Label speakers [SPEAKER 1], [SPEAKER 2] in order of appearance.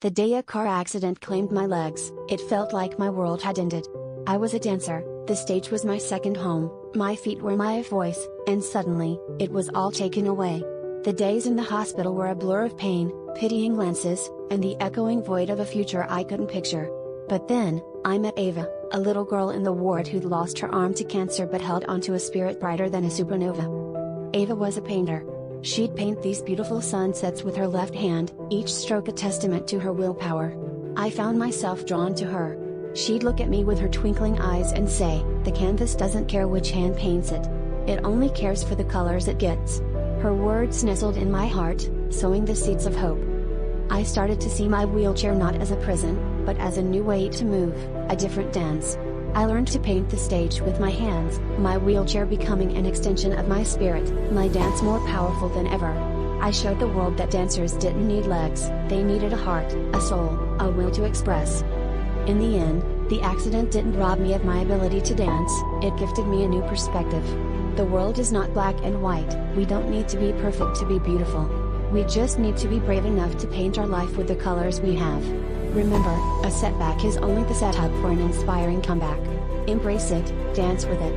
[SPEAKER 1] The day a car accident claimed my legs, it felt like my world had ended. I was a dancer, the stage was my second home, my feet were my voice, and suddenly, it was all taken away. The days in the hospital were a blur of pain, pitying glances, and the echoing void of a future I couldn't picture. But then, I met Ava, a little girl in the ward who'd lost her arm to cancer but held onto a spirit brighter than a supernova. Ava was a painter. She'd paint these beautiful sunsets with her left hand, each stroke a testament to her willpower. I found myself drawn to her. She'd look at me with her twinkling eyes and say, "The canvas doesn't care which hand paints it. It only cares for the colors it gets." Her words nestled in my heart, sowing the seeds of hope. I started to see my wheelchair not as a prison, but as a new way to move, a different dance. I learned to paint the stage with my hands, my wheelchair becoming an extension of my spirit, my dance more powerful than ever. I showed the world that dancers didn't need legs, they needed a heart, a soul, a will to express. In the end, the accident didn't rob me of my ability to dance, it gifted me a new perspective. The world is not black and white, we don't need to be perfect to be beautiful. We just need to be brave enough to paint our life with the colors we have. Remember, a setback is only the setup for an inspiring comeback. Embrace it, dance with it.